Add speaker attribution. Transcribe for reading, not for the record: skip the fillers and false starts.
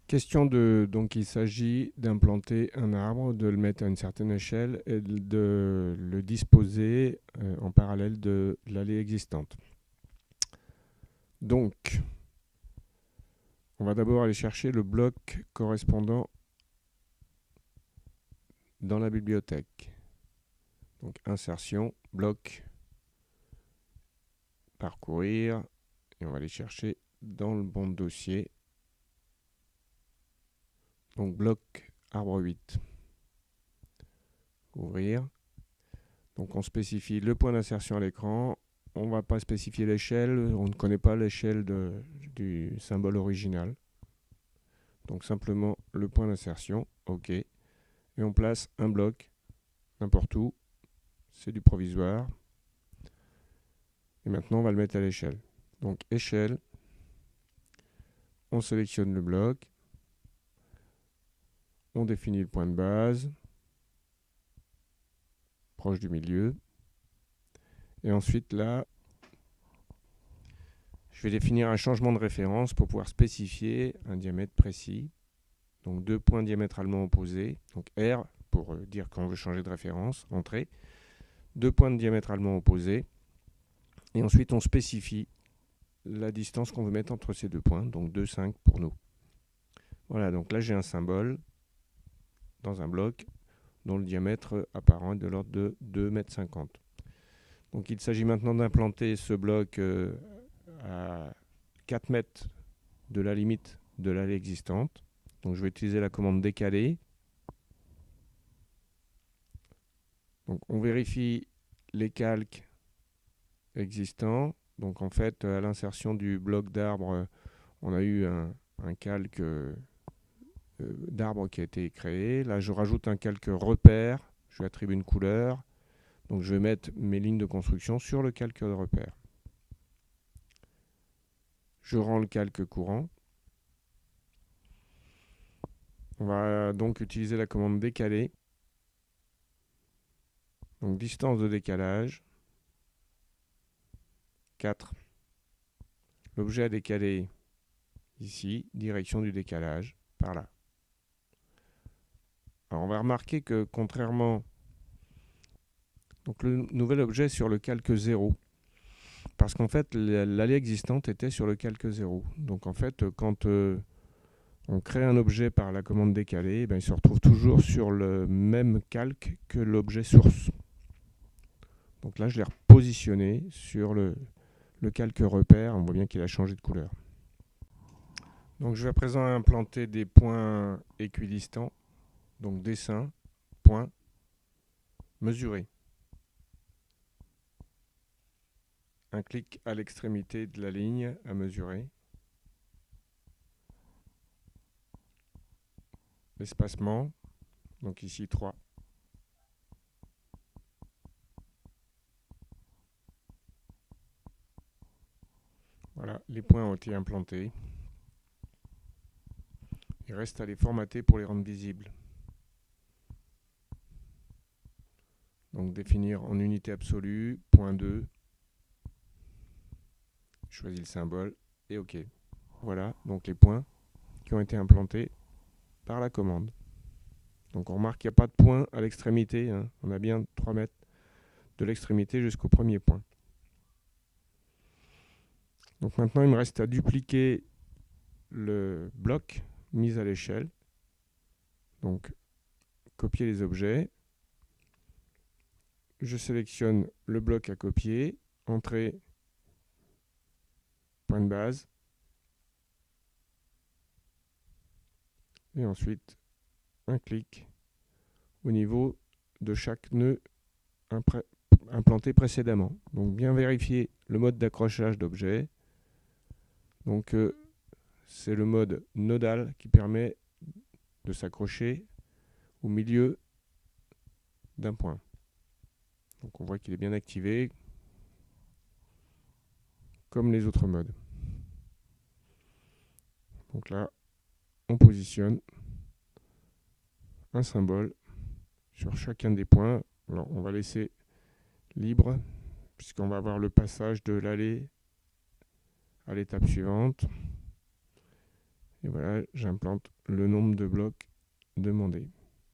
Speaker 1: Donc il s'agit d'implanter un arbre, de le mettre à une certaine échelle et de le disposer en parallèle de l'allée existante. Donc, on va d'abord aller chercher le bloc correspondant dans la bibliothèque. Donc insertion, bloc, parcourir, et on va aller chercher dans le bon dossier. Donc bloc arbre 8. Ouvrir. Donc on spécifie le point d'insertion à l'écran. On ne va pas spécifier l'échelle, on ne connaît pas l'échelle du symbole original. Donc simplement le point d'insertion, OK. Et on place un bloc n'importe où. C'est du provisoire. Et maintenant on va le mettre à l'échelle. Donc échelle, on sélectionne le bloc, on définit le point de base, proche du milieu. Et ensuite là, je vais définir un changement de référence pour pouvoir spécifier un diamètre précis. Donc deux points diamétralement opposés, donc R pour dire qu'on veut changer de référence, entrée. Deux points diamétralement opposés. Et ensuite on spécifie la distance qu'on veut mettre entre ces deux points, donc 2,5 pour nous. Voilà, donc là j'ai un symbole dans un bloc dont le diamètre apparent est de l'ordre de 2,50 m. Donc il s'agit maintenant d'implanter ce bloc à 4 mètres de la limite de l'allée existante. Donc je vais utiliser la commande décaler. Donc on vérifie les calques existants. Donc en fait, à l'insertion du bloc d'arbre, on a eu un calque d'arbre qui a été créé. Là, je rajoute un calque repère. Je lui attribue une couleur. Donc je vais mettre mes lignes de construction sur le calque de repère. Je rends le calque courant. On va donc utiliser la commande décaler. Donc distance de décalage, 4. L'objet à décaler ici, direction du décalage, par là. Alors on va remarquer que contrairement, donc le nouvel objet est sur le calque 0, parce qu'en fait l'allée existante était sur le calque 0. Donc en fait quand on crée un objet par la commande décaler, il se retrouve toujours sur le même calque que l'objet source. Donc là je l'ai repositionné sur le calque repère, on voit bien qu'il a changé de couleur. Donc je vais à présent implanter des points équidistants. Donc dessin, point, mesurer. Un clic à l'extrémité de la ligne à mesurer. L'espacement, donc ici 3. Voilà, les points ont été implantés. Il reste à les formater pour les rendre visibles. Donc définir en unité absolue, point 2. Je choisis le symbole et OK. Voilà, donc les points qui ont été implantés par la commande. Donc on remarque qu'il n'y a pas de point à l'extrémité. On a bien 3 mètres de l'extrémité jusqu'au premier point. Donc maintenant il me reste à dupliquer le bloc mis à l'échelle. Donc copier les objets. Je sélectionne le bloc à copier, entrée, point de base. Et ensuite un clic au niveau de chaque nœud implanté précédemment. Donc bien vérifier le mode d'accrochage d'objet. Donc c'est le mode nodal qui permet de s'accrocher au milieu d'un point. Donc on voit qu'il est bien activé comme les autres modes. Donc là, on positionne un symbole sur chacun des points. Alors on va laisser libre puisqu'on va avoir le passage de l'allée à l'étape suivante. Et voilà, j'implante le nombre de blocs demandé.